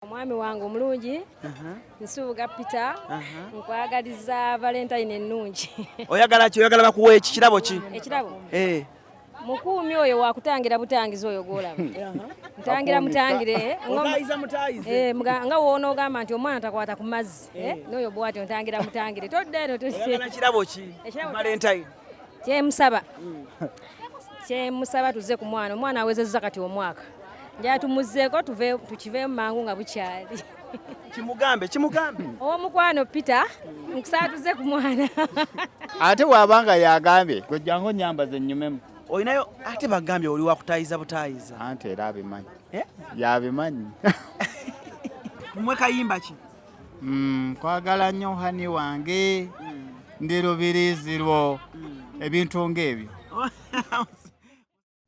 Omwami wange omulungi nsuubuga Peter nkwagaliza Valentine ennungi. Oyagala ki? Oyagala bakuwe eki kirabo ki? Ekirabo? Mukuumi oyo wakutangira butangizi oyo gwolaba. Ntangira mutangire. Otaayiza mutaayize. Nga woonogamba nti omwana takwata ku mazzi. N'oyo bw'atyo ntangira mutangire. Todda eno tusi. Oyagala kirabo ki? Valentine. Kyemusaba tuze ku mwana. Omwana awezezza kati omwaka. Njala tumuzzeeko tukiveemu mangu nga bukyali. Kimugambe. Omukwano Peter nkusaba tuze ku mwana. Ate bw'abanga yagambye gwe jangu nyambaze ennyumemu. Olinayo ate bagambye oli wakutaayiza butaayiza. Ante era abimanyi. Yabimanyi. Tumwe kayimba ki? Kwagala nnyo hani wange ndi lubirizi lwo ebintu ng'ebyo.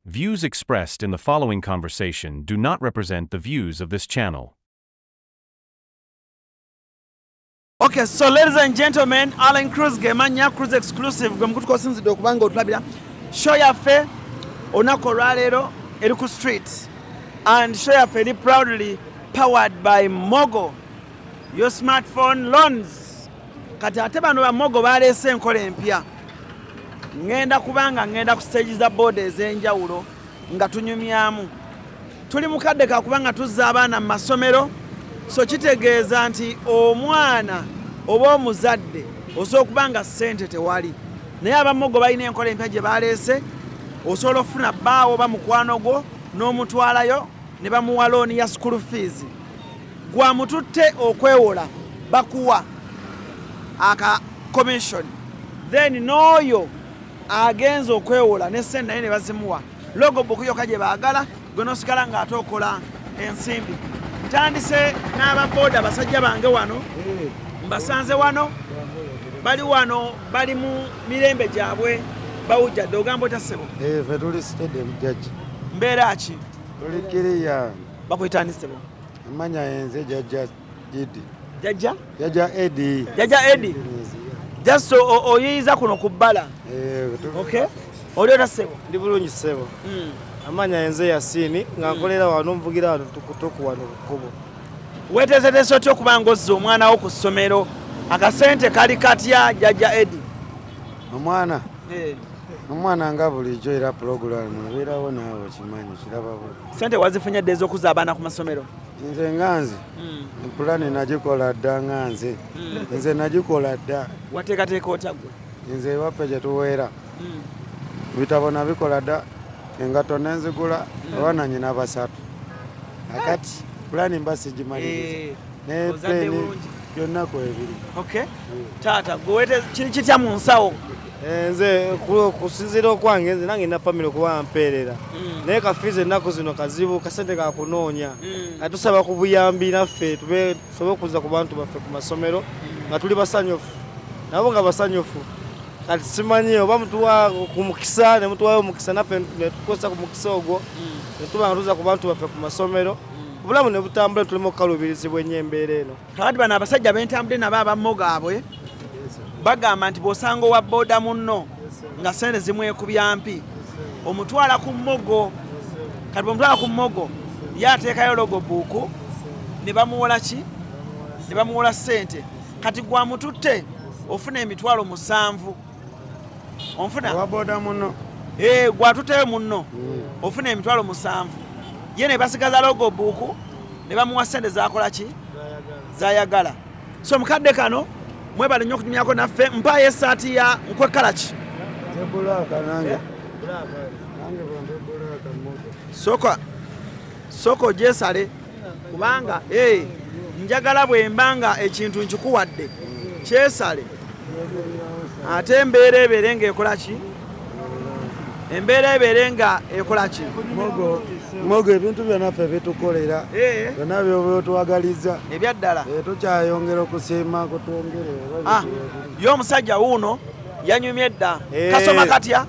Views expressed in the following conversation do not represent the views of this channel. Okay, so ladies and gentlemen, Alan Cruz Gemanya Cruz exclusive gwe mukutuko sinzidde okubanga otulabira show yaffe olunaku olwaleero eri ku street and show yaffe eri proudly powered by Mogo, your smartphone loans. Kati ate bano ba Mogo baleese enkola empya. Ngenda ku stage za board ez'enjawulo nga tunyumyamu. Tuli mu kadde ka kubanga tuzza abaana mu masomero, so kitegeeza nti omwana oba omuzadde osobola okuba nga ssente tewali. Naye abamogo balina enkola empya gye baleese, osobola okufuna bbaawo oba mukwano gwo n'omutwalayo ne bamuwa looni ya school fees. Gwa mututte okwewola bakuwa aka commission, then n'oyo agenza okwewola ne ssente naye ne bazimuwa logo book yokka gye baagala, gwe n'osigala ng'ate okola ensimbi. Ntandise n'ababoda basajja bange wano, mbasanze wano, bali mu mirembe gyabwe bawujjadde. Ogamba ota ssebo? Ffe tuli stadium judge. Mbeera ki? Tuli kiriya. Bakuyitani ssebo? Amanya yenze Jajja Edi. Jajja Edi. Just oyiyiza kuno ku bbala. Okay. Oli ota ssebo? Ndi bulungi ssebo. Amanya yenze Yasini nga nkolera wano nvugira wano tukutuku wano kubo. Weeteeseteese otya okuba ng'ozza omwana wo ku ssomero akasente kali katya Jajja Edi? Omwana nga bulijjo era pulogulaamu ebeerawo naawe okimanyi kiraba bwe. Sente wazifunye dde ez'okuzza abaana ku masomero? Nze nganze pulani nagikola dda nganze. Nze nagikola dda. Wateekateeka otya ggwe? Nze ewaffe gye tuweera bitabo nabikola dda, engato nenzigula abaana nyina basatu. Akati pulani mba sigimaliriza naye peni byonna kwebiri. Okay. Taata gwe kiri kitya mu nsawo? Nze kusinziira okwange nze nange nina famire okuba mpeerera, naye kafiizi ennaku zino kazibu, kasente kakunoonya. Tusaba ku buyambi naffe tusobole okuza ku bantu baffe ku masomero nga tuli basanyufu, nabo nga basanyufu. Kati simanyi oba mutuwa ku mukisa ne mutuwayo omukisa naffe ne tukosa ku mukisa ogwo ne tuba nga tuza ku bantu baffe ku masomero, obulamu ne butambula tuleme okukaluubirizibwa ennyo embeera eno. Kakati bano abasajja bentambudde nabo abamu gaabwe bagamba nti bw'osanga owa booda munno nga ssente zimwekubya mpi omutwala ku Mogo. Kati bw'omutwala ku Mogo ye ateekayo logo buuku ne bamuwola ki? Ne bamuwola ssente. Kati gwa mututte ofuna emitwalo 7. Onfuna? Owa booda muno. Gwatutteyo munno ofuna emitwalo 7. Ye ne basigaza logo buuku ne bamuwa ssente zakola ki? Zayagala. So mukadde kano mwebale nnyo okunyumyako naffe. Mpaayo essaati ya nkwekala ki? Zebulaaka nange. Sooka ogyesale kubanga njagala bwe mbanga ekintu nkikuwadde kyesale ate embeera ebeere ng'ekola ki? Embeera ebeere nga ekola ki? Mogo ebintu byonna ffe bitukolera byonna byoba otuwagaliza ebyaddala tukyayongera okusiima kutwongere. Ye omusajja wuuno yanyumye dda. Kasoma katya?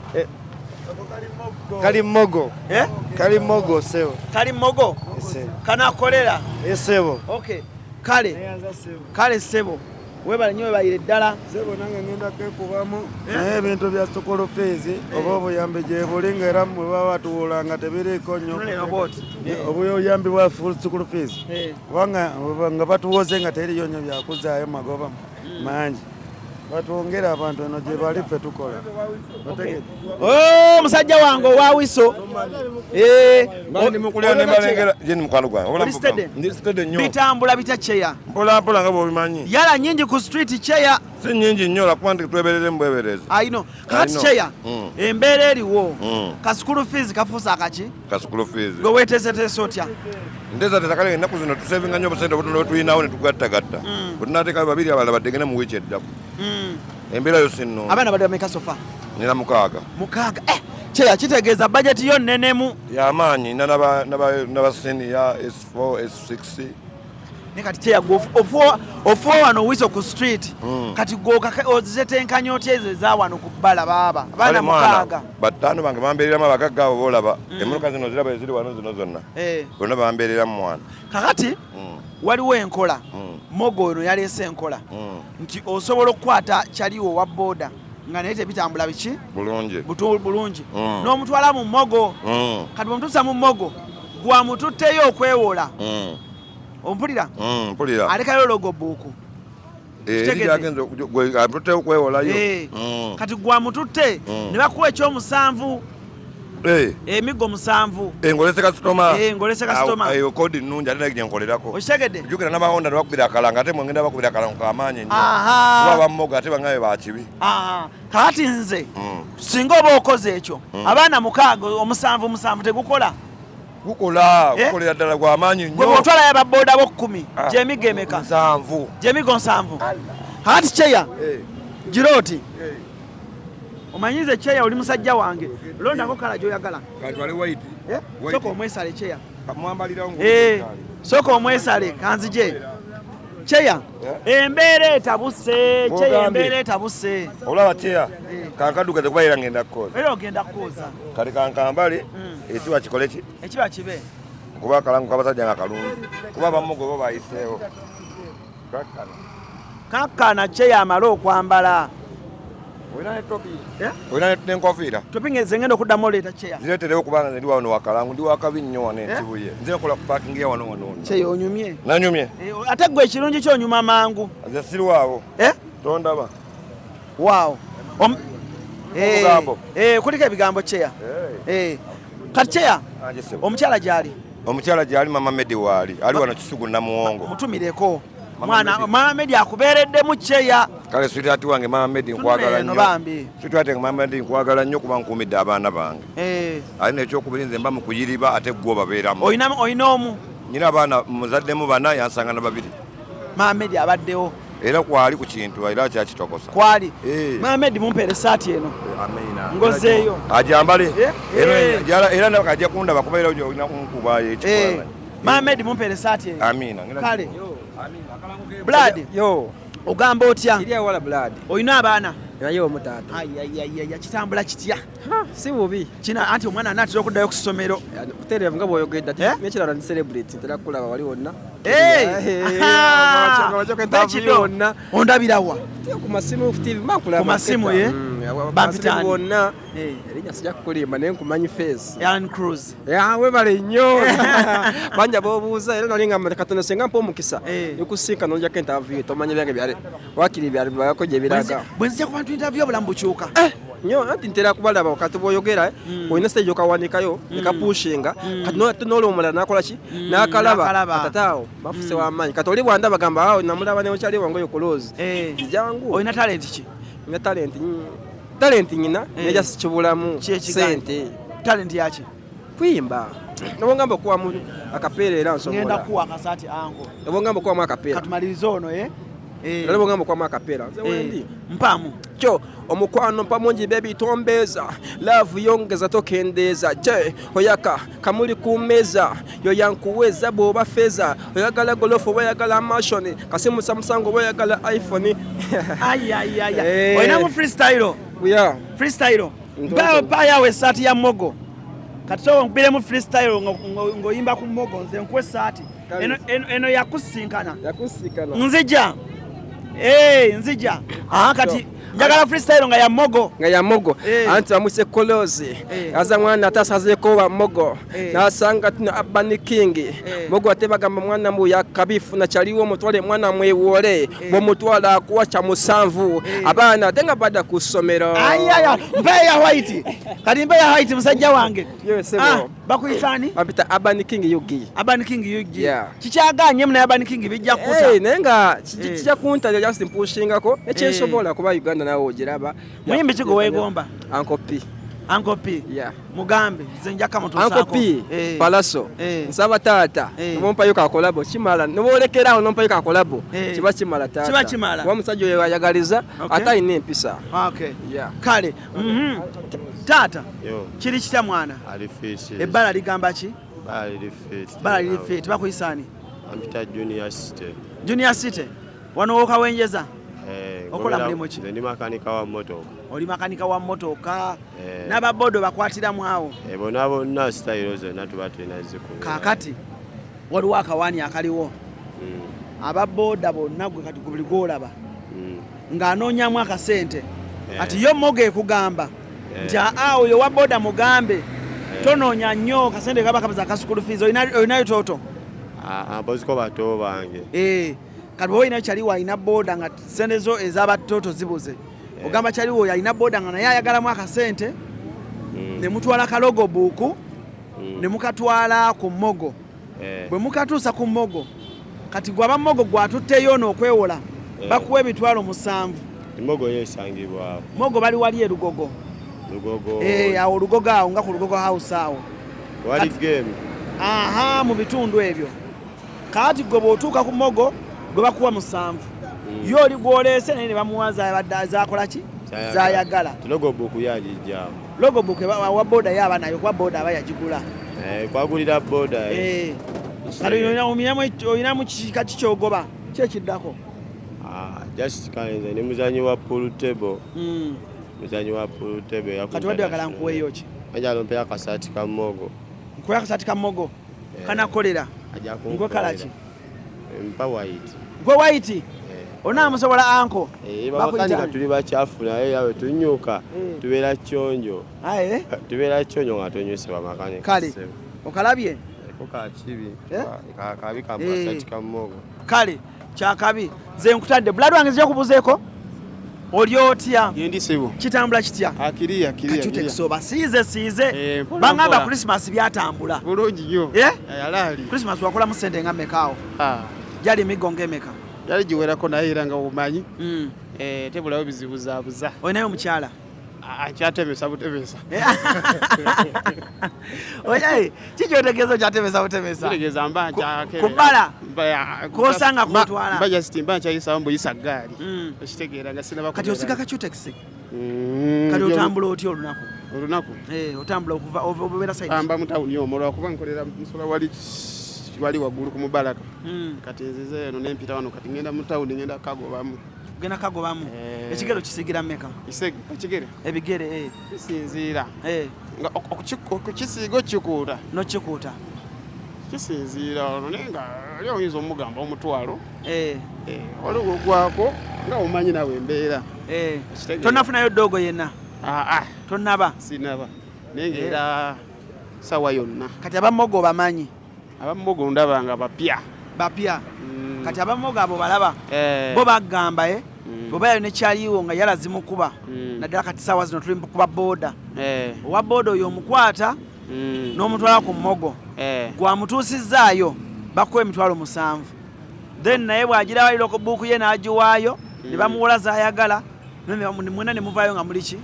Kali Mogo. Kali Mogo ssebo. Kali Mogo? Kanakolera? Ssebo. Okay. Kale ssebo webale nnyo webayire ddala sebo nange ngenda kekubamu naye ebintu bya school fees oba obuyambi gye buli ng'era bwe baba batuwula nga tebiriiko nnyo obuyambi bwa full school fees kubanga nga batuwoze nga teriyo nnyo byakuzaayo magoba mangi batwongera abantu eno gye bali ffe tukola omusajja wange owawiso bitambula bitya Cheya mpolampola nga bwobimanyi yala nyingi ku street Cheya si nyingi nnyo lwakuba nti tweberere mu bweberezi ayino kakati Cheya embeera eriwo ka school fees kafuusa akaki ka school fees gwe weeteeseteese otya nteesateesa kale ennaku zino tusevinga nnyo obusente obutono bwetulinawo ne tugattagatta bwe tunateekayo babiri abalala baddegene mu wiiki eddako embeera yo sinno abaana bali bameka sofa nina mukaaga Cheya kitegeeza bajeti yo nnenemu y'amaanyi n'abaseniya S4 S6 ne kati Cheya ofuwa wano wiso ku street kati ozitetenkanya otya ezo eza wano ku bbala baaba abaana mukaaga bataano bange bambeereramu abagagga abo boolaba emmotoka zino ziraba eziri wano zino zonna bonna bambeereramu mwana kakati waliwo enkola mogo ono yaleese enkola nti osobola okukwata kyaliwo owa booda nga naye tebitambula biki bulungi n'omutwala mu mmogo kati bwemutuusa mu mmogo gwamututteyo okwewola ompulira alekayo logo buuku atutte okwewolayo kati gwamututte ne bakuwa ekyomusanvu emigo 7 ngolese kasitoma ngolese kasitoma eyo kodi nnungi ate naye gyenkolerako okitegedde jjukira n'abahonda ne bakubira akalanga ate mwengenda bakubira akalanga kamaanyi nnyo kuba bammoga ate bangabe bakibi kakati nze singa oba okoze ekyo abaana mukaaga omusanvu tegukola gukolera ddala gwamaanyi nnyo gwe otwalayo ababooda bo 10 gyemigo emeka 7 gyemigo 7 kakati Cheya giroti omanyize Cheya oli musajja wange londako kala gyoyagala soka omwesale Cheya soka omwesale kanzije Cheya embeera etabuse embeera etabuse olaba Cheya kankadugaze kuba era ngenda kukoza era ogenda kukoza kati kankambale ekiba kikole ki ekiba kibe kuba akalangu kabasajja nga kalungi kuba bammugo bo bayiseewo kakkana Cheya amale okwambala olina nenkofiira topi nze ngenda okuddamu oleeta Cheya zireeterewo kubanga nze ndi wano wakalangu ndi wakabi nnyo wano enkibuye nze nkola ku paakingi ya wano Cheya onyumye nanyumye ate gwe ekirungi kyonyuma mangu nze sirwawo tondaba waawo kuliko ebigambo Cheya kati Cheya omukyala gyali mama Medi waali ali wano Kisugu Namuwongo mutumireko mama Medi akubeereddemu Cheya kale switaati wange mama Medi nkwagala nnyo switaati wange mama Medi nkwagala nnyo kuba nkuumidde abaana bange ali nekyokubiri nze mba mu kuyiriba ate gwe obabeeramu oyina omu nyina abaana muzaddemu 4 yansanga na 2 mama Medi abaddewo era kwali ku kintu era kyakitokosa kwali mama Medi mumpeere esaati eno ngozeeyo ajambale era nakajja kundaba kubaira olina kunkubayo ekikolana mama Medi mumpeere esaati eno amina kale Blood ogamba otya wala Blood oyina abaana naye omutaata kitambula kitya si bubi kina anti omwana anaatera okuddayo ku ssomero kutereevu nga bw'oyogedde nekirala ndi celebrate ntera kulaba wali wonna wonna ondabirawa ku masimu TV ku masimu bampitani wonna erinnya sijja kukulimba naye nkumanyi face Alan Cruz webale nnyo banja b'obuuza era nali nga Katonda singa mpa omukisa nikusinkana nojjako interview tomanyi byange byali wakiri byako gye biraga bwe nzija ku bantu interview obulamu bukyuka nnyo anti ntera kubalaba wakati bw'oyogera olina stage okawanikayo nekapushinga kati n'oli omulala nakola ki n'akalaba atataawo bafuse w'amaanyi kati oli bwanda bagamba awo namulaba neokyali wange oyo kuloozi jangu olina talenti ki nina talenti nyina neja kibulamu sente talenti yaki kuyimba nobongamba okuwamu akapeera era ngenda kuwa akasaati ango nobongamba okuwamu akapeera katumaliriza ono nobongamba okuwamu akapeera wendi mpamu kyo omukwano mpamungi bebi tombeeza laavu yongeza tokendeeza je oyaka kamuli ku mmeeza yoyankuweza bw'oba feza oyagala golofu oba oyagala mashoni kasimusa musango oba oyagala iphone oyinamu freestyle mpayawo esaati ya mogo kati sobo nkubiremu freestyle ng'oyimba ku mogo nze nkuwa esaati eno yakusinkana nzija nzija kati njagala freestyle nga ya mogo anti bamwise kolozi aza mwana atasazeeko wa mogo nasanga tuna Urban King mogo ate bagamba mwana mu yakabifu na chaliwo mutwale mwana mwewole bomutwala akuwa cha musanvu abaana tenga bada ku ssomero ayaya mbeya white kati mbeya white musajja wange bakuyitani bapita Urban King yugi kikyaganye muna Urban King bijja kuta nenga kijja kunta just mpushingako ekyesobola kuba Uganda nawo ogiraba muyimbi kigo weegomba Uncle P mugambe zenja kama tusako Uncle P Palaso nsaba tata nompa yuka kolabo kimala nobolekeraho nompa yuka kolabo kiba kimala tata wa musajja oyo yayagaliza ata ine empisa kale tata kiri kitya mwana ebbala ligamba ki bala lifiti bakuyisani ampita Junior City wano wokawenjeza okola mulimu ki ndi makanika wa motoka oli makanika wa motoka n'ababodo bakwatiramu awo bona bonna style zonna tuba tulina zikulu kakati waliwo akawani akaliwo ababoda bonna gwe kati buli gwolaba ng'anoonyamu akasente kati yo moge ekugamba nti awo yo waboda mugambe tonoonya nnyo kasente kaba kabaza ka school fees olinayo toto aboziko bato bange kati bwe olinayo kyaliwo alina boda nga sente zo ez'abatoto zibuze ogamba kyaliwo alina boda nga naye ayagalamu akasente ne mutwala kalogo buuku ne mukatwala ku mmogo bwe mukatuusa ku mmogo kati gwaba mmogo gwatutteyo n'okwewola bakuwa emitwalo 7 mmogo yesangibwa mmogo bali wali erugogo awo olugogo awo nga ku lugogo house awo wali game mu bitundu ebyo kati gwe bw'otuuka ku mmogo gwe bakuwa 7 yo oli gw'oleese naye ne bamuwaza abadde zakola ki zayagala logo book yagijja logo book wa boda yaba nayo kwa boda aba yagigula kwagulira boda kale oyina mu kika kikyogoba kyekiddako just kanze ne muzanyi wa pool table muzanyi wa pool table yakati kati wadde akala nkuweyo ki ajalo mpe akasati ka mogo nkuwe akasati ka mogo kana kolera ngwe kala ki mpa white ngwe white onaamusobola anko bakuyita tuli bakyafu naye yawe tunyuka tubeera kyonjo tubeera kyonjo nga tonyusibwa makanika kale okalabye kakibi kabi kampasati ka mogo kale kyakabi nze nkutadde buladu wange zija kubuzeeko oli otya yendisebo kitambula kitya akiriya kacutekisoba siize bangamba Christmas byatambula bulungi nnyo yalali Christmas wakola mu sente nga mekaawo jali emigongo emeka yali giwerako naye era nga omanyi tebulawo bizibuzaabuza olinayo omukyala kyatemesa butemesa oye kikyotegeeza kyatemesa butemesa kitegeeza mba kubala kosanga kutwala mba just mba nkyayisaawo mbuyisa ggaali okitegeera nga sinaba kati osika kacutex kati otambula otya olunaku otambula obeera saidi amba mu tawuni omwo lwakuba nkolera nsula wali waggulu ku mubalaka kati nzize eno nempita wano kati ngenda mu tawuni ngenda kagobamu genda kagobamu ekigero kisigira mmeka ekigere ebigere kisinziira nga okukisiiga okikuuta nokikuuta kisinziira ono naye nga ali oyinza omugamba omutwalo waliwo gwako nga omanyi nawe embeera tonafunayo doogo yenna tonaba sinaba naye ngaera sawa yonna kati abamogo bamanyi abamogo ndaba nga bapya kati abamogo abo balaba bo bagamba obayo nekyaliwo nga yala zimukuba naddala kati sawa zino tuli kuba boda owa boda oyo omukwata n'omutwala ku mmogo gwamutuusizaayo bakuwa emitwalo 7 then naye bw'agira walira ku buuku ye n'agiwaayo ne bamuwola zaayagala mwena ne muvaayo nga muli ki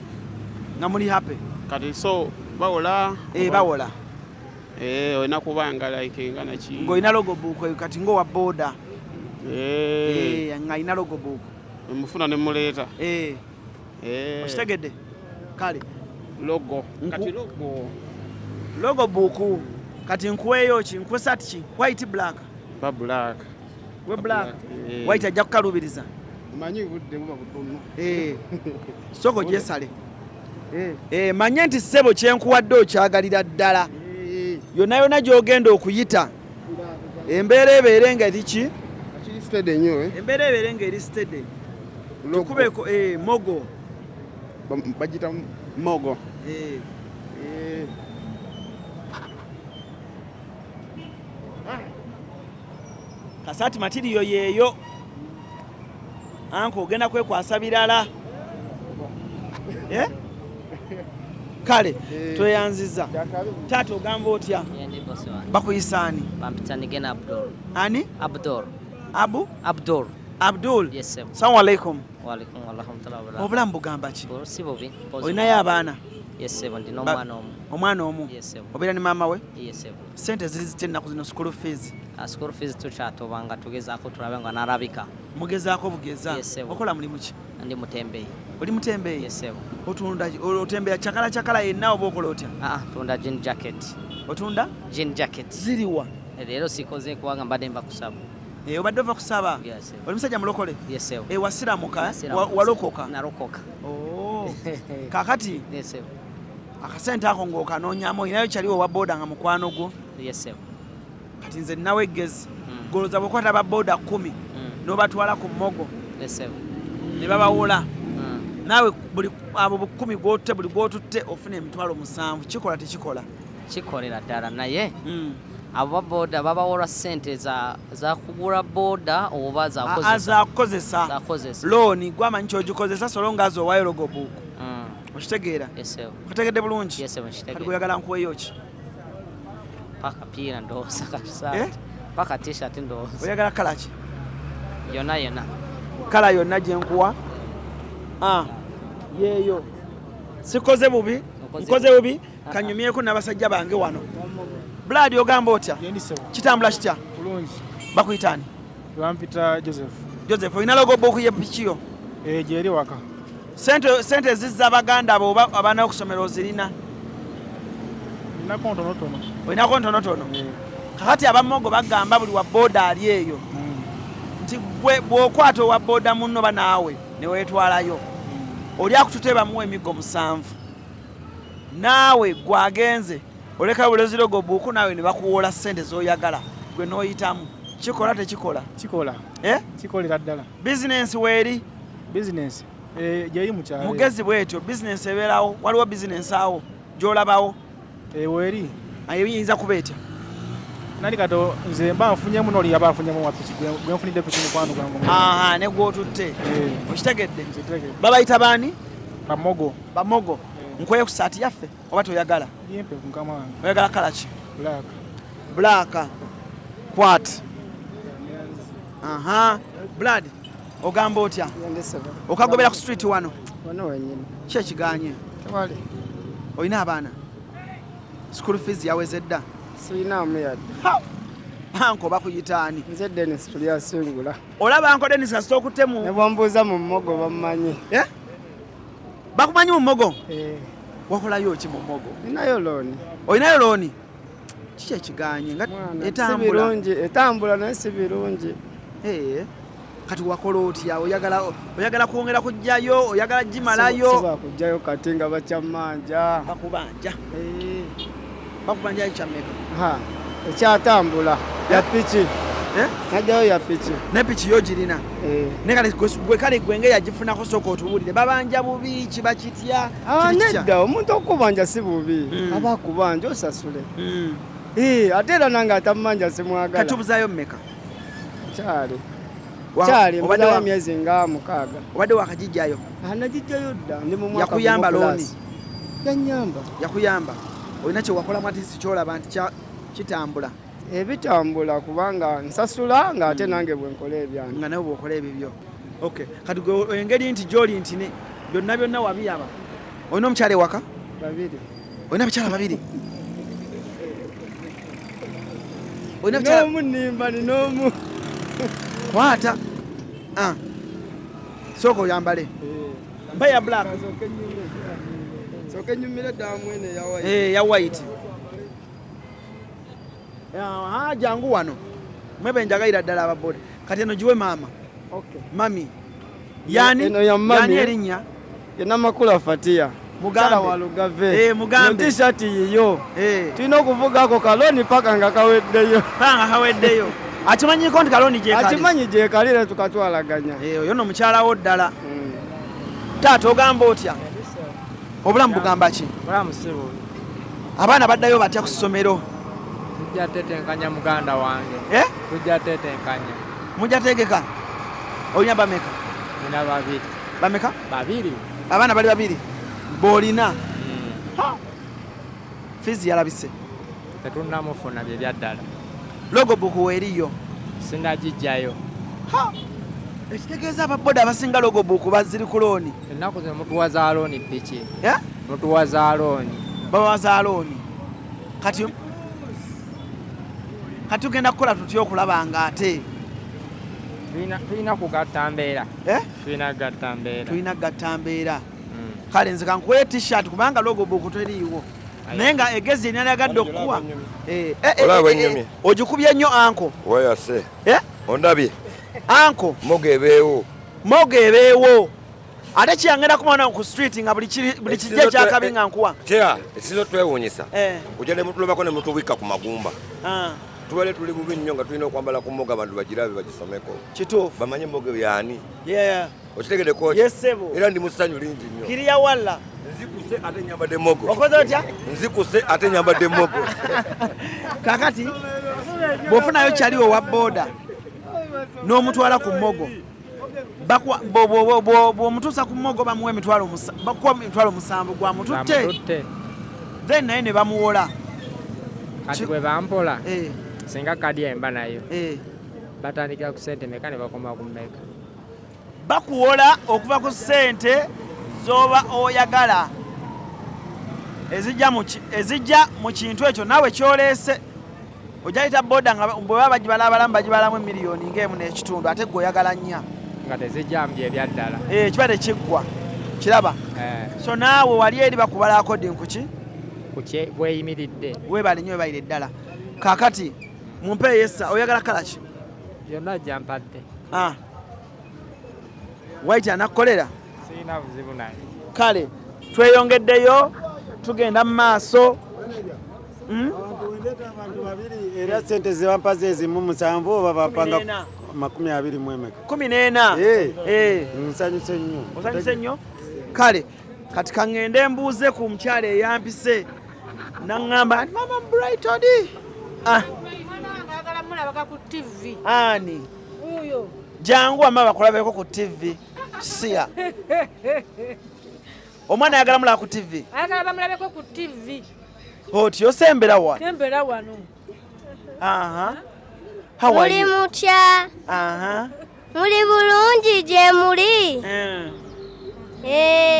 nga muli happy kati so bawola bawola olina kubanga like nga naki ng'olina logo buuku kati ng'owa boda nga alina logo buuku mufuna ne muleeta okitegedde kale logo buuku kati nkuweeyo ki nkuwe sati ki white black ba black we black white ajja kukalubiriza manyi budde buba butono soko gyesale manye nti ssebo kyenkuwadde okyagalira ddala yonna yonna gy'ogenda okuyita embeera ebeere nga eri ki embeera ebeere nga eri stede tukubeko mogo bagita mogo kasati matiriyo yeeyo anko ogenda kwekwasa birala kale tweyanziza taata ogamba otya bakuyisaani Bampitanigen Abdul. ani Abdul. Abdul Yes, sir. salamu alaikum Walaikum warahmatullahi wabarakatuh. obulamu bugamba ki Si bubi. olinayo abaana Yes, sir. Ndino mwana omu. omwana omu Yes, sir. obeera ne maama we Yes, sir. sente ziri zitya ennaku zino school fees School fees tukyatobanga tugezaako tulabe nga nalabika. mugezaako bugeza Yes, sir. okola mulimu ki Ndi mutembeeyi. oli mutembeeyi Yes, sir. otunda otembera kyakala yenna oba okola otya Tunda jean jacket. otunda Jean jacket. ziriwa Leero sikoze kubanga mbadde mba kusaba. obadde ova kusaba Yes, sir. oli musajja mulokole Yes, sir. wasiramuka walokoka Nalokoka. kakati Yes, sir. akasente ako ng'okanoonyamu olinayo kyaliwo owa booda nga mukwano gwo Yes, sir. kati nze nnawe eggezi goloza bwekwata ba booda 10 n'obatwala ku mmogo Yes, sir. ne babawola naawe abo 10 gwotutte buli gwotutte ofuna emitwalo 7 kikola tekikola Kikolera ddala naye abo booda babawola ssente za kugula booda oba zakukozesa looni gwamanyi kyogikozesa solo ngaazi owaayo logobuuku okitegeera okitegedde bulungi kati gweyagala nkuweeyo ki paka piira ndowooza kasaati paka t-shirt ndowooza oyagala kala ki yonna kala yonna gye nkuwa yeeyo sikoze bubi nkoze bubi kanyumyeko n'abasajja bange wano Blood ogamba otya kitambula kitya bakuyitaani bampita Joseph olina logobuuku ye pikiyo gyeri waka sente zizza baganda abo oba abaana okusomera ozirina olinako ntonotono kakati abamogo bagamba buli wa booda ali eyo nti bw'okwata owa booda munno banaawe ne weetwalayo oli akutute bamuwa emiggo 7 naawe gwagenze oleka bulezi logobuuku naawe ne bakuwola ssente z'oyagala gwe n'oyitamu kikola tekikola kikolera ddala bizinensi weeri gyeri mukyalo mugezi bwetyo bizinensi ebeerawo waliwo bizinensi awo gy'olabawo weeri eyinza kuba etya nali kato nze mba nfunyemu n'oli yaba afunyemu wapiki gwe nfunidde piki mukwano gwangu ne gw'otutte okitegedde babayita baani bamogo nkweyo ku saati yaffe oba toyagala oyagala kala ki black kwat Blood ogamba otya okagobera ku street wano ki ekiganye olina abaana school fees yaweze dda sirinamu yadde anko bakuyitaani nze Dennis tulyasingula olaba anko Dennis kasita okutemu ne bwambuuza mu mmogo bamumanyi bakumanyi mu mmogo wakolayo ki mu mmogo olinayo looni kiki ekiganye nga etambula naye si birungi kati wakola otya oyagala kwongera kujjayo oyagala gimalayo kujjayo kati nga bakyamanja bakubanja ekyammeka ekyatambula ya piki najjayo ya piki ne piki yo girina gwe kale gwe ngeri yagifunako sooka otubuulire babanja bubi kibakitya nedda omuntu okubanja si bubi aba akubanja osasule ate era nange atamumanja simwagala kati obuzaayo mmeka kyali mbazayo emyezi nga 6 obadde wakagijjayo nagijjayo dda ndi mu mwaka yakuyamba looni yakuyamba olina kyewakolamu ati si kyolaba nti kitambula ebitambula kubanga nsasula nga ate nange bwenkola ebyange nga nawe bwokola ebibyo kati engeri nti gyoli nti byonna wabiyaba olina omukyala ewaka 2 olina abakyala 2 n'omu nimba n'omu kwata sooka oyambale mba ya black soke nyumire dda mwene ya white jangu wano mwebe njagalira ddala ababoda kati eno giwe maama mami yani erinnya yenamakula Fatia mugala wa Lugave t-shirt yiyo tulina okuvugako kaloni paka nga kaweddeyo Akimanyiko nti kaloni gye kali. Akimanyi gye kalira tukatwalaganya. Oyo no mukyalawo ddala. Taata ogamba otya? Obulamu bugamba ki? Obulamu si bubi. Abaana baddayo batya ku ssomero? Tujja tetenkanya muganda wange. Tujja tetenkanya. Mujja tegeka? Olina bameka? Nina babiri. Bameka? Babiri. Abaana bali babiri? B'olina? Fizi yalabise? Tetunnamufuna bye byaddala. Logo buku weeriyo? Sindagijjayo. Ekitegeeza ababoda abasinga logo buku baziri ku looni? Ennaku zino mutuwaza looni ppiki. Mutuwaza looni. Bawaza looni. Kati tugenda kukola tutya okulaba nga ate? Tulina kugatta mbeera. Tulina gatta mbeera. Tulina gatta mbeera. Kale nze kankuwe t-shirt kubanga logo buku teriiwo. Naye nga egezi yenalagadde okukuwa. Olaba ennyumye. Ogikubye nnyo anko. Wayase. Ondabye. Anko. Mogebeewo. Mogebeewo. Ate kiyangera kumwana ku street nga buli kijja kyakabi nga nkuwa. Kya, esizo twewuunyisa. Ojja mutulobako ne mutubika ku magumba. Tubale tuli bubi nnyo nga tulina okwambala ku mmoga abantu bagirabe bagisomeko. Kituufu. Bamanye mmoge yani. Okitegede ko. Yesebo. Era ndi musanyu lingi nnyo. Kiriya walla. Nzikuse ate nyambadde mmogo. Okoze otya? Nzikuse ate nyambadde mmogo. Kakati bw'ofunayo kyaliwo wa boda n'omutwala ku mmogo bw'omutuusa ku mmogo bamuwa emitwalo 7 gwa mututte then naye ne bamuwola. Kati bwe bampola singa kadi emba nayo batandikira ku ssente meka ne bakoma ku mmeka. Bakuwola okuva ku ssente z'oba oyagala ezijja mu kintu ekyo naawe kyoleese. Ojalita boda nga bwe baba bagibala abalamu bagibalamu emiliyoni ng'emu n'ekitundu ate gwe oyagala nnya nga tezijjambye ebyaddala. Kiba tekiggwa kiraba. So naawe wali eri bakubalako dinkuki bweyimiridde weebale nnyo webalire ddala. Kaakati mumpe yesa oyagala kala ki? Yonna gyampadde. Waiti anakukolera? Sirina buzibu naye. Kale tweyongeddeyo tugenda mu maaso. Abantu babiri era sente ze bampaze ezimu 7 oba bapanga 20 mwemeka. 14. Nsanyuse nnyo. Osanyuse nnyo? Kale kati kangende mbuuze ku mukyala eyampise naŋŋamba nti mama Brighton. Ngagala mulabaka ku TV. Ani? Uyo. Jangu ama bakulabeko ku TV. Siya. Omwana ayagala mulaba ku TV. Ayagala bamulabeko ku TV. Oti osembera wa? Sembera wano. How are Muli you? mutya? Muli bulungi gye muli?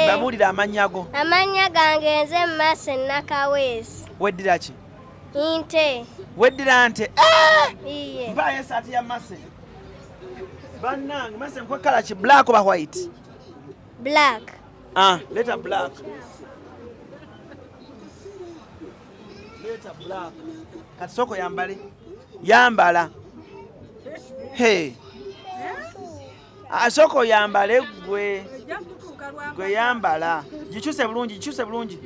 Babulira amannya go. Amannya gange nze Mase Nakaweesi. Weddira ki? Nte. Weddira nte. Iye. Mpa esaati ya Mase. Bannange Mase nkwe kala ki, black oba white? Black. Leta black. Leta black. Kati soko yambale. Yambala. Soko yambale gwe. Gwe yambala. Gikyuse bulungi, gikyuse bulungi.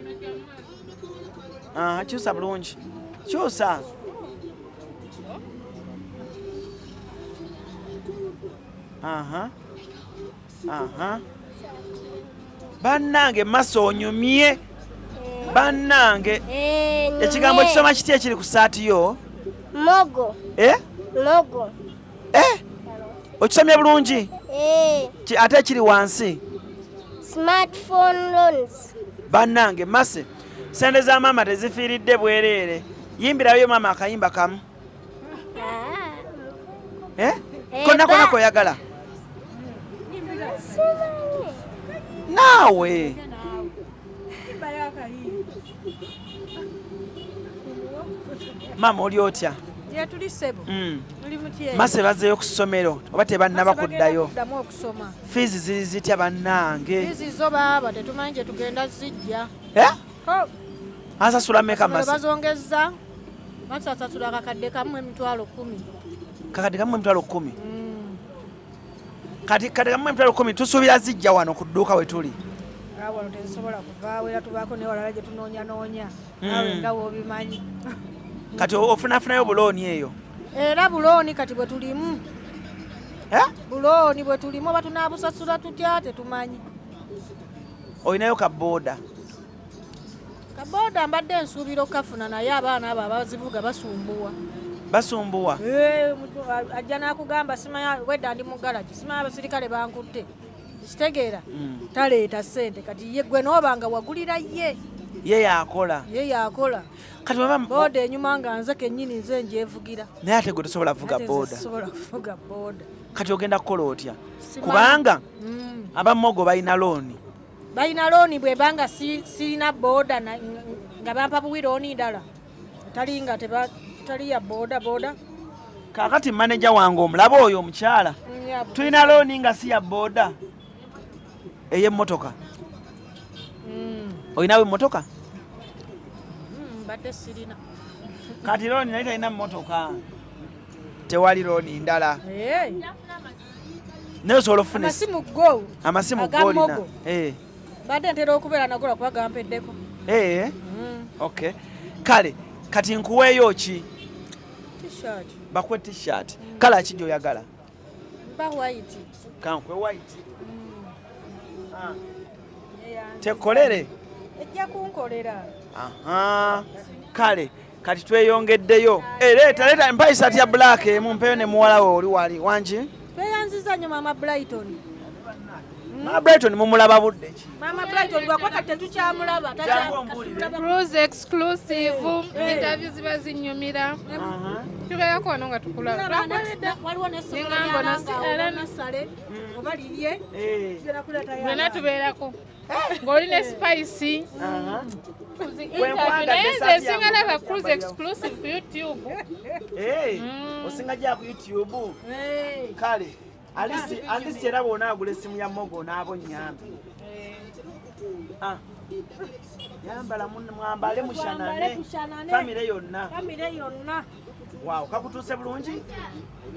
Kyusa bulungi. Kyusa. Bannange Mase onyumye. Bannange. Ekigambo kisoma kiti ekiri ku saati yo? Mogo. Mogo. Okisomye bulungi? Ate ekiri wansi? Smartphone loans. Bannange Mase sente za maama tezifiiridde bwereere. Yimbirayo maama akayimba kamu. Konna koyagala? Naawe maama oli otya? Tuli sebo. Tuli mutye. Mase bazeeyo ku ssomero oba tebannaba kuddayo? Damu okusoma. Fiizi ziri zitya bannange? Fiizi zo baba tetumanyi gye tugenda zijja. Asasula mmeka Mase? Bazongezza. Mase asasula kakadde kamu 10,000. Kakadde kamu 10,000? Kati kadde kamu 10,000 tusuubira zijja wano ku dduuka we tuli? Wano tezisobola kuvaawo era tubaako newalala gye tunoonya. Nawe nga w'obimanyi. Kati ofunafunayo bulooni eyo? Era bulooni kati bwe tulimu. Bulooni bwe tulimu oba tunaabusasula tutya tetumanyi. Olinayo kabooda? Kabooda mbadde nsuubira okafuna naye abaana abo abazivuga basumbuwa. Basumbuwa? Ajja n'akugamba simanya wedda ndi mu galaji simanya abasirikale bankutte. Kitegeera taleeta ssente kati ye gwe n'obanga wagulira ye. Ye yakola. Ye yakola. Kati baba booda enyuma nga nze kennyini nze njevugira. Naye ate gwe tosobola kuvuga booda. Tosobola kuvuga booda. Kati ogenda kukola otya? Kubanga abammogo balina looni. Balina looni bwe banga sirina booda nga bampa buwi looni ndala. Tali nga tali ya booda. Kakati manager wange omulaba oyo omukyala. Tulina looni nga si ya booda. Ey'emmotoka. Olinawo emmotoka? Mbadde sirina. Kati looni naye talina mmotoka. Tewali looni ndala. Naye osobola ofuna amasimu golina. Badde ntera okubeera nagola kuba gampeddeko. Okay. Kale kati nkuweeyo ki? T-shirt. Bakwe t-shirt. Kala ki gy'oyagala? Mba white. Kankwe white. Tekolere? Ejja kunkolera. Kale kati tweyongeddeyo. Leeta empayisa ya black emu mpeyo ne muwala we oli wali wangi? Tweyanziza nnyo Mama Brighton. Mama Brighton mumulaba budde ki? Mama Brighton gwakwaka tetukyamulaba. Cruise exclusive interview ziba zinyumira. Tubeerako wano nga tukulaba. Waliwo n'essale oba lirye. Byonna tubeerako. Ng'oli ne spicy. Naye nze esinga laba cruise exclusive ku YouTube. Osinga gya ku YouTube? Kale alisi era bw'onaagula essimu ya Mogo n'abo nnyambe. Yambala mwambale mushanane famire yonna. Wow, kakutuuse bulungi?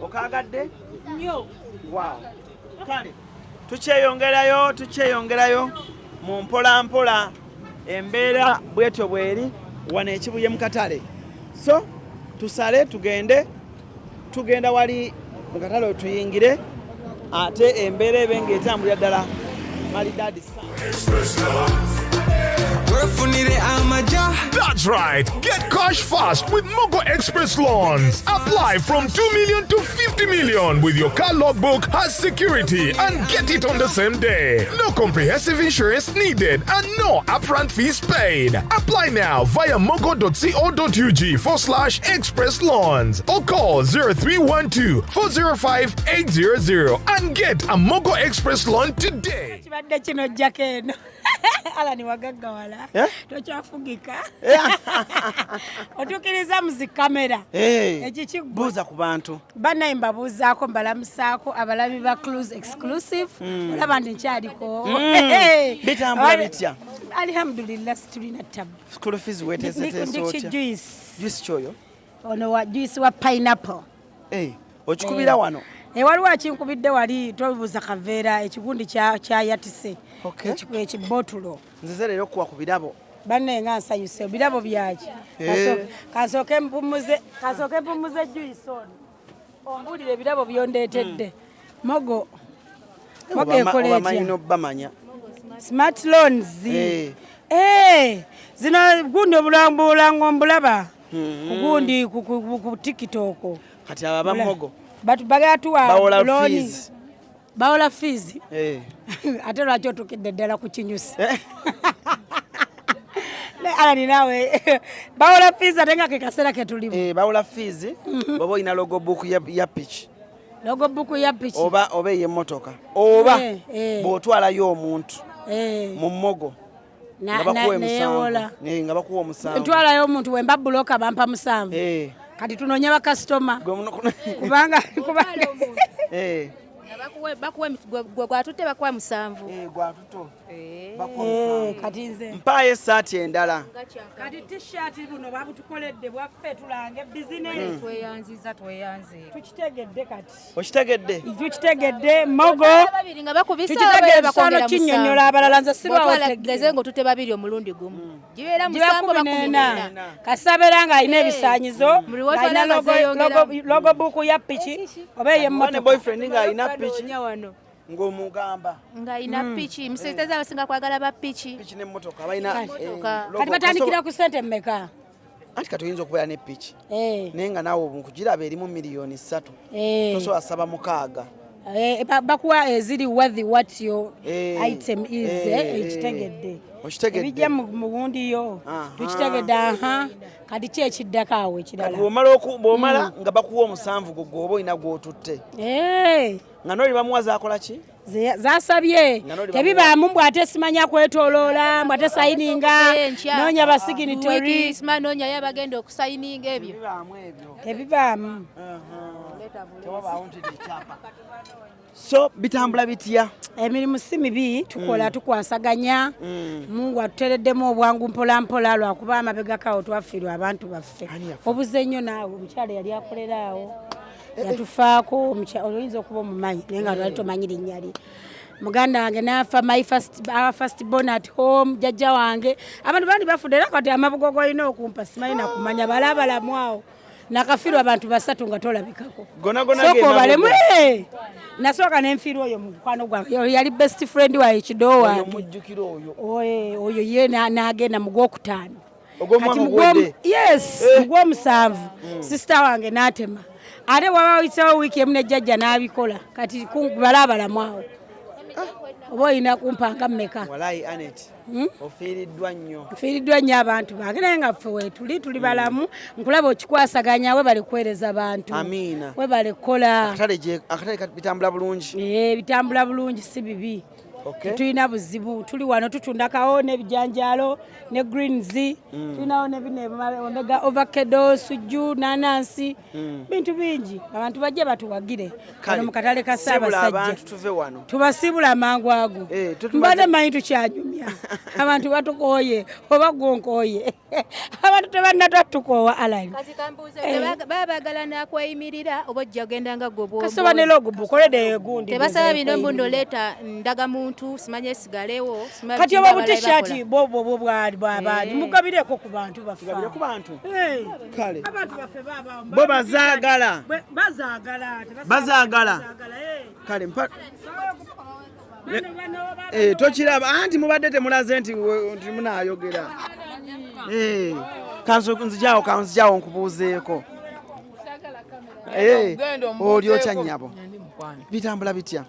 Okaagadde? Nnyo. Wow. Kale tukyeyongerayo mu mpola embeera bwetyo bweri wano ekibuye mu katale. So tusale tugenda wali mu katale tuyingire ate embeera ebe ng'etambulira ddala malidadi. That's right. Get cash fast with Mogo Express Loans. Apply from 2 million to 50 million with your car logbook has security and get it on the same day. No comprehensive insurance needed and no upfront fees paid. Apply now via mogo.co.ug/express loans or call 0312-405-800 and get a Mogo Express loan today. Alani wagaggawala tokyafugika otukiriza muzikamera buuza ku bantu bannaye mbabuuzaako mbalamusaako abalami ba cruise exclusive olaba ndi nkyaliko bitambula bitya? Alhamdulillah tulina tabu. School fees weteeseteese otya? Juice kyoyo ono wa juice wa pineapple okikubira wano? Waliwo akinkubidde wali tobuuza kaveera ekigundi kyayatise ekibotulo. Nzize leero kuwa ku birabo banne nga nsanyuse ebirabo byaki kansooke mpumuze juice ono ombuulire ebirabo byondeetedde. Mogo ekola etya? Bamanya smart loans zino gundi obulango mbulaba gundi ku TikTok. Kati aba Mogo bagatuwa looni bawola fees ate lwaki otukidde ddala ku kinyusi alani nawe bawola fees ate nga ke kaseera ke tulimu bawola fees bw'oba olina logo book ya pitch oba ey'emmotoka oba bw'otwalayo omuntu mu Mogo nga bakuwa omusanvu ntwalayo omuntu wemba buloka bampa 7 kati tunoonya bakasitoma kubanga gwatutte bakuwa 7. Gwatuto. Kati nze Mpaye essaati endala. kati t-shirt buno babutukoledde bwaffe tulange bizinesi tweyanziza tukitegedde kati Okitegedde? tukitegedde mogo babiri nga bakubisa tukitegedde sono kinnyonnyola abalala nze sibawategeze ng'otutte babiri omulundi gumu gibeera musango bakumunena kasabeera ng'alina ebisaanyizo ng'alina logo buku ya piki oba ey'emmotoka boyfriend ng'alina piki ng'omugamba ng'alina piki musezeza abasinga kwagala ba piki n'emmotoka balina kati batandikira ku ssente mmeka anti kati oyinza okubeera ne piki naye nga naawe nkugiraba erimu miliyoni 3 tosobola saba 6 bakuwa eziri worthy what your item is ekitegedde ebijja mu gundi yo tukitegedde kati ki ekiddako awo ekirala bw'omala nga bakuwa 7 gwe oba olina gw'otutte nga noli bamuwa zakola ki zasabye tebibaamu mbwate simanya kwetoloola mbwate sayininga noonya basiginitori noonya yabagenda okusayininga ebyo tebibaamu so bitambula bitya emirimu si mibi tukola tukwasaganya mungu atutereddemu obwangu mpolampola lwakuba amabegakawo twafiirwa abantu baffe obuze nnyo naawe omukyala yali akolera awo yatufaako oyinza okuba omumanyi naye nga lwali tomanyi linnya lye muganda wange nafa our first born at home jjajja wange abantu bandi bafudde era kati amabugo golina okumpa simanyi nakumanya balabalamu awo nakafirwa abantu 3 nga tolabikako soko balemu nasooka nenfiirwa oyo mukwano gwange yali best friend wa ekido wange oyo ye n'agenda mu gwokutaano mugw'omusanvu sisita wange n'atema ate waba wayitawo wiiki emu nejjajja n'abikola kati balabalamu awo oba olina kumpanga mmeka walayi Anet ofiiriddwa nnyo abantu bange naye nga ffe tuli balamu nkulaba okikwasaganya we bale kuweereza bantu we bale kukola akatale bitambula bulungi bitambula bulungi si bibi tulina buzibu tuli wano tutunda kawo n'ebijanjaalo ne greens tulinawo omega ovacado sujju nanansi bintu bingi abantu bajje batuwagire wano mu katale ka Ssaabasajja tubasiibula amangu ago mbadde manyi tukyanyumya abantu batukooye oba gwonkooye abantu tebannatatukoowa alali baba bagala nakweyimirira oba ojja kugenda nga gwe kasoba ne logo bukoledde egundi tebasaba bino mbu ndoleeta ndagamuntu simanye esigalewo kati oba butishati bwo bwali bwabandi mugabireko ku bantu baffe kale bo bazaagala kale tokiraba anti mubadde temulaze nti munaayogera kanzijawo nkubuuzeeko oli otya nnyabo bitambula bitya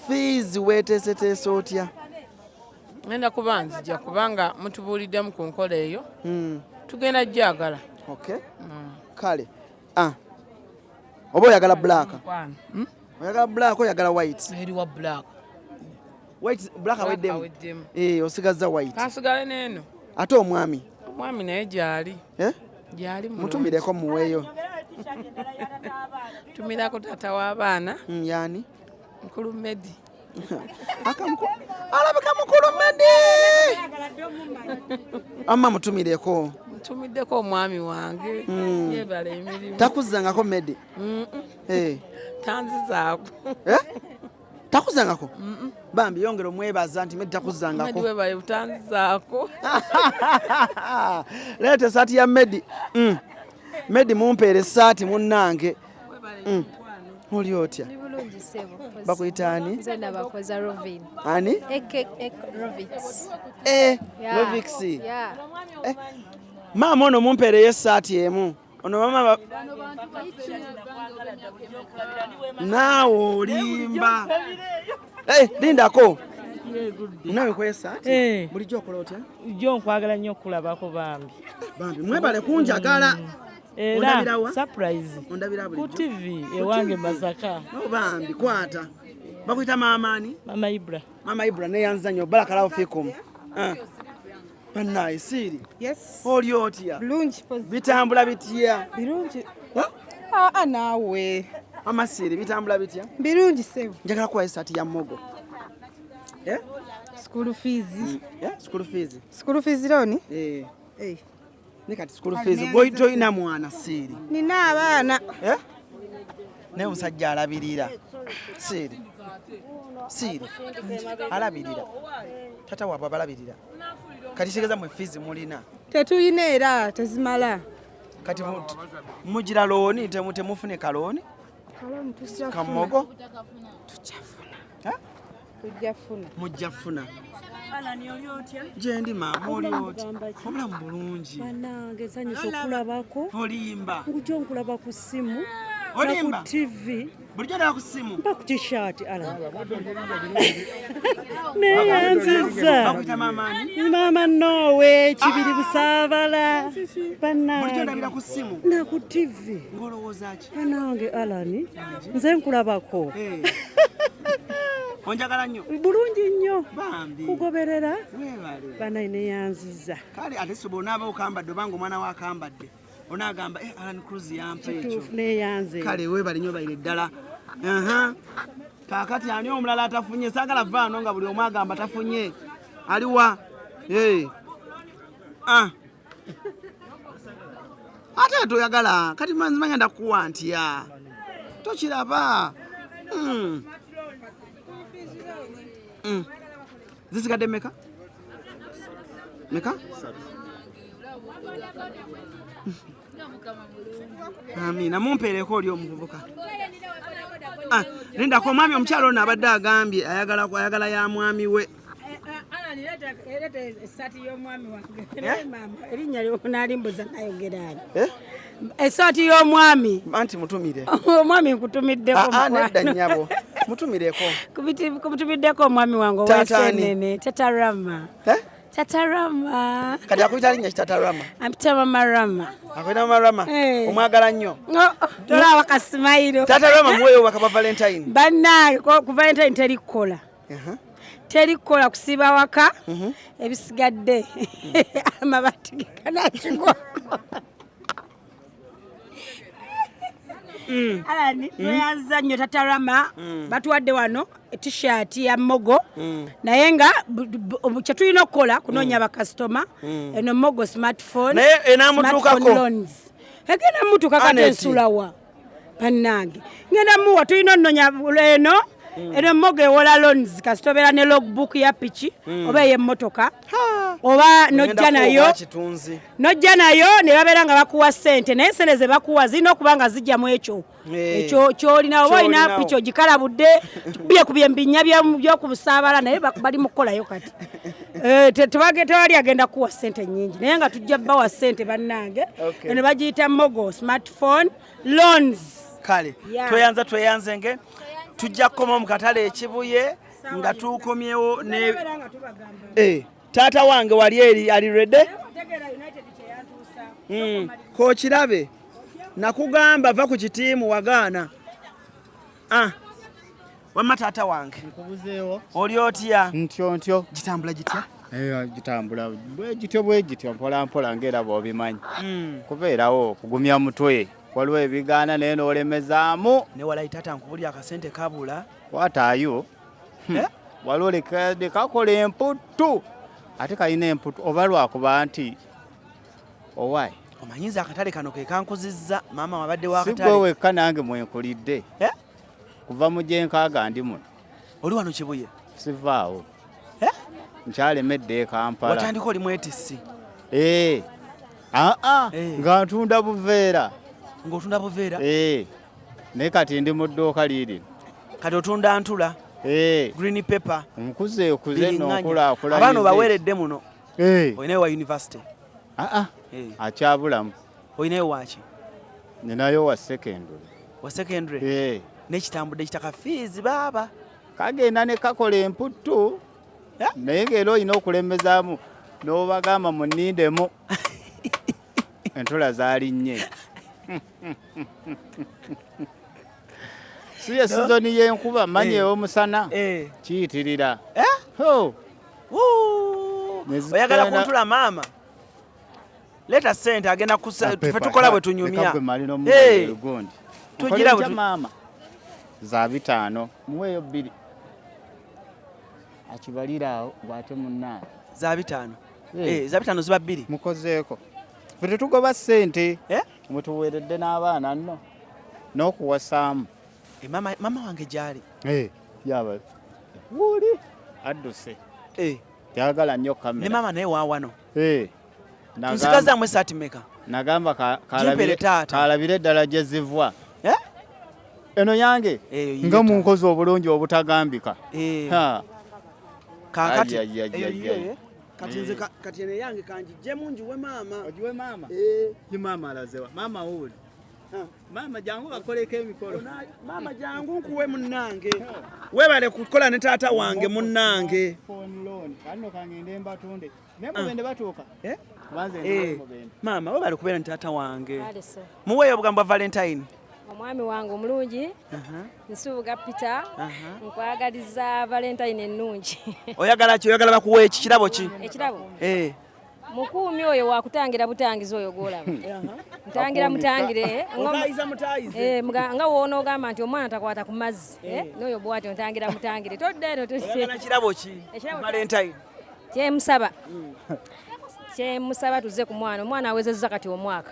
fees weeteeseteese otya ngenda kuba nzija kubanga mutubuuliddemu ku nkola eyo tugenda gyagala kale oba oyagala black oyagala black oyagala white eriwa black aweddemu osigazza white kasigale neeno ate omwami naye gyali mutumireko muweeyo tumirako taata w'abaana yani Mukulu Medi alabika Mukulu Medi amma mutumireko mutumiddeko omwami wange yebala emirimu takuzangako Medi tanzizaako takuzangako bambi yongera omwebaza nti Medi takuzangako Medi webale butanzizaako leeta esaati ya Medi Medi mumpeere esaati munnange oli otya bakuyita ani nze nabakoza Rovin ani Rovix maama ono mumpeereyo esaati emu ono mama naawe olimba lindako nawe kwesaati bulijjo okola otya jjo nkwagala nnyo okulabako bambi mwebale kunjagala era surprise ku TV ewange Masaka bambi kwata bakuyita maamaani mama Ibra neyanza nnyo barakalao fikum bannaye siiri oli otya bitambula bitya birungi naawe Amasiri bitambula bitya? Birungi sebo. Njagala kuwa esati ya Mogo. School fees. School fees. School fees loni? Nekati school fees boy toyina mwana siri. Nina abaana. Ne musajja alabirira. Siri. Alabirira. Tata wabwe balabirira. Kati sigeza mwe fees mulina. Tetuyina era tezimala. Kati mugira looni temufune kaloni. Kaloni tusafuna. Kamogo tuchafuna. Tujafuna. Mujafuna. Ala ni olyotya? Jendi mama olyotya. Obula mbulungi. Banange sanyusa okulabako. Olimba. Ngujo nkulaba ku simu. Olimba. Ku TV. Bulijjo ndaba ku simu. Mpa ku t-shirt ala. Neyanziza. Bakuita mama ani? Mama Nowe kibiri busaabala. Banange. Bulijjo ndabira ku simu. Na ku TV. Ngolowooza ki? Banange alani. Nze nkulabako. Onjagala nnyo? Bulungi nnyo. Bambi. Kugoberera. Weebale. Bana neyanziza. Kale ate sobo onaaba okambadde obanga omwana wa akambadde. Onaagamba Alan Cruz yampa ekyo. Neyanze. Kale weebale nnyo bayire ddala. Kaakati ani omulala atafunye saagala vaano nga buli omu agamba tafunye. Aliwa? Ate toyagala kati manzimanya ndakuwa ntya. Tokiraba. Zisigadde meka? Meka? Amina mumpeereko oli omuvubuka. Lindako omwami omukyalo ono abadde agambye ayagala ya mwami we. Esati y'omwami wange. Erinnya ly'onaalimbuza nayogera ani? Esati y'omwami. Anti mutumire. Omwami nkutumiddeko. Nedda nnyabo. Mutumireko. Kumutumiddeko omwami wange ow'Enseenene. Tata Rama. Tata Rama. Kati akuyita linnya ki Tata Rama? Ampita Mama Rama. Akuyita Mama Rama? Omwagala nnyo. Tolaba kasimayiro. Tata Rama muweyo baka ba Valentine. Bannange ku Valentine terikola. Terikola kusiba waka. Ebisigadde. Amabati gekanakigwako. Alani tweyanza nnyo Tata Rama batuwadde wano t-shirt ya Mogo naye nga kye tulina okukola kunoonya bakasitoma eno Mogo smartphone naye enaamutuukako egenda mutuuka kati ensulawa bannange ngenda muwa tulina onoonya eno Mogo ewola loans kasita obeera ne logbook ya piki oba ey'emmotoka oba nojja nayo ne babeera nga bakuwa ssente naye sente ze bakuwa zirina okuba nga zijja mu ekyo kyolina oba olina piki ogikalabudde byekubye mbinnya by'oku busaabala naye bali mu kukolayo kati tewali agenda kuwa ssente nnyingi naye nga tujja bawa ssente bannange eno bagiyita Mogo smartphone loans. Kale tweyanzenge tujja kukoma mu katale ekibuye nga tukomyewo ne taata wange wali eri ali redde kokirabe nakugamba va ku kitiimu wagaana wamma taata wange nkubuzeewo oli otya ntyo gitambula gitya gitambula bwegityo mpolampola ng'era bw'obimanyi kubeerawo kugumya mutwe waliwo ebigaana naye n'olemezaamu ne walayi taata nkubulya akasente kabula wataayo waliwo lekakola emputtu ate kalina emputtu oba lwakuba nti owaayi omanyiza akatale kano ke kankuzizza maama wabadde w'akatale sigwe wekka nange mwenkulidde kuva mu gyenkaaga ndi muno oli wano kibuye sivaawo nkyalemedde Kampala watandika oli mwetisi nga ntunda buveera ng'otunda buveera naye kati ndi mu dduuka liiri kati otunda ntula green paper okuze n'okulaakulanya abaana obaweeredde muno olinayo wa university akyabulamu olinayo waki ninayo wa secondary n'ekitambudde kitaka fees baaba kagenda ne kakola emputtu naye ng'era olina okulemezaamu n'obagamba munnindemu entula zaalinnye si ye sizoni y'enkuba manyi ey'omusana kiyitirira oyagala kuntula maama leta sente agenda tufe tukola bwe tunyumya tugira maama za 5 muweeyo 2 akibalira awo bwate munna za 5 za 5 ziba 2 mukozeeko ffe tetugoba ssente mwetuweeredde n'abaana nno n'okuwasaamu mama wange gyali yaba wuli adduse yagala nnyo kamera ne mama naye waawano nzigazaamu esaati meka nagamba kalabire eddala gye zivwa eno yange nga mu nkozi obulungi obutagambika kakati kati ene yange kanjijjemu njiwe maama ojiwe maama ki maama alazewa maama wuli mama jangu bakoleko emikolo mama jangu nkuwe munnange webale kukola ne taata wange munnange kano kangende mbatunde nemubende batuuka mama webale kubeera ne taata wange muweeyo obugamba valentine omwami wange omulungi nsubuga Peter nkwagaliza valentine ennungi oyagala ki oyagala bakuwe eki kirabo ki ekirabo mukuumi oyo wakutangira butangizi oyo gwolaba ntangira mutangire nga woona ogamba nti omwana takwata ku mazzi n'oyo bwatyo ntangira mutangire todde eno kirabo ki valentine kyemusaba tuze ku omwana awezezza kati omwaka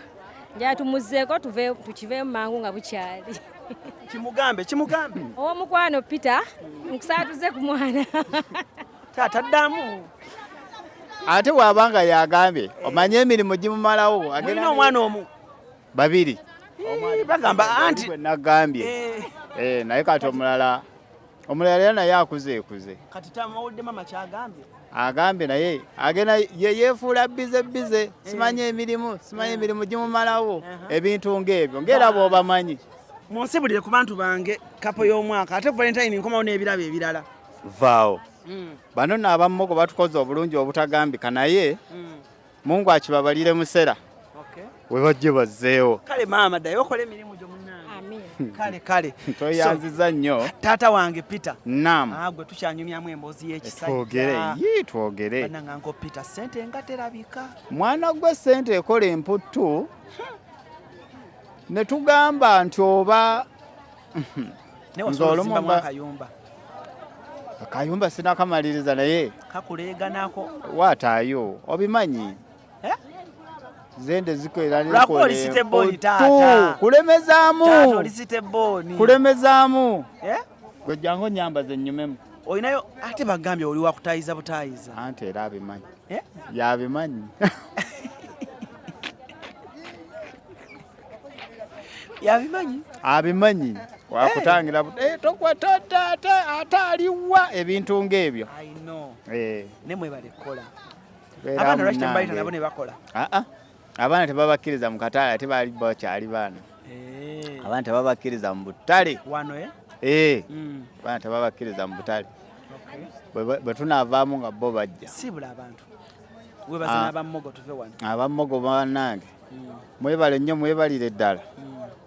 njala tumuzzeeko tukiveemu mangu nga bukyali kimugambe owomukwano Peter nkusaba tuze ku mwana taata ddamu ate wabanga yagambye omanye emirimu gimumalawo agenda omwana omu 2 bagamba anti nagambye naye kati omulala naye akuze kati tamawudde mama kyagambye agambye naye agenda yefuula bize simanye emirimu gimumalawo ebintu ng'ebyo ng'era bw'obamanyi munsibulire ku bantu bange kapo y'omwaka ate Valentine nkomawo n'ebirabo ebirala vaawo bano n'abammogo batukoze obulungi obutagambika naye Mungu akibabalire musera we bajje bazzeewo kale maama ddayo okola emirimu gyo munnange kale toyanziza nnyo taata wange Peter gwe tukyanyumyamu emboozi twogere bannangango Peter ssente nga terabika mwana gwe ssente ekola emputtu ne tugamba nti oba akayumba sinakamaliriza naye kakuleeganako waataayo obimanyi zende kulemezaamu gwe jangu nyambaze nnyumemu olinayo ate bagambye oli wakutayiza butayiza anti era abimanyi yabimanyi abimanyi wakutangira tokwata ate aliwa ebintu ng'ebyo abaana tebabakkiriza mu kataale ate baali bakyali baana abaana tebabakkiriza mu butale abaana tebabakkiriza mu butale bwe tunaavaamu nga bo bajja abammogo bannange mwebale nnyo mwebalire ddala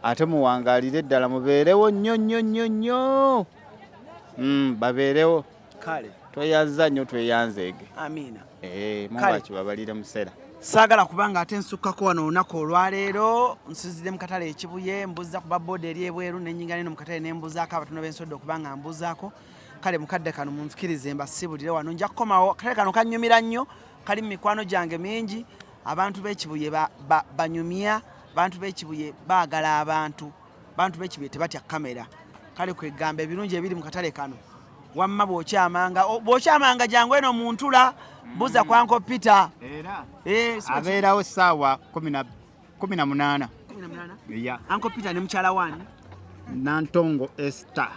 ate muwangaalire eddala mubeerewo nnyo babeerewo tweyanza nnyo tweyanzeege Mungu akibabalire musera saagala kubanga ate nsukkako wano olunaku olwaleero nsizire mu katale ekibuye mbuza ku babooda eri ebweru nenyinga neno mu katale nembuzaako abatono bensodde okubanga mbuzaako kale mukadde kano munfikirize mbasibulire wano nja kukomawo katale kano kannyumira nnyo kali mu mikwano gyange mingi abantu b'ekibuye banyumya bantu b'ekibuye baagala abantu b'ekibuye tebatya kamera kale kwegamba ebirungi ebiri mu katale kano wamma bw'okyamanga jangu eno mu ntula mbuza kwa Uncle Peter abeerawo ssaawa 18 Uncle Peter ne mukyala wani Nantongo Esther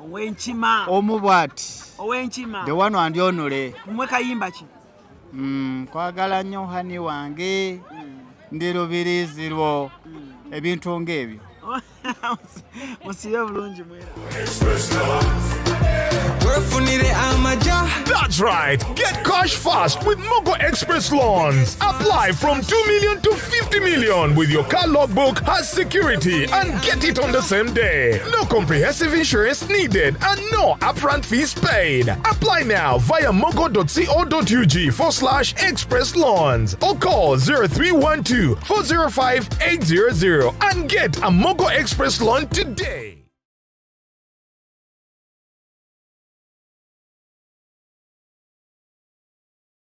Owenkima omubwati Owenkima the one and only mwe kayimba ki kwagala nnyo hani wange ndi lubirizi lwo ebintu ng'ebyo musibe bulungi mwera That's right. Get cash fast with Mogo Express Loans. Apply from 2 million to 50 million with your car logbook has security and get it on the same day. No comprehensive insurance needed and no upfront fees paid. Apply now via mogo.co.ug/express loans or call 0312 405 800 and get a Mogo Express loan today.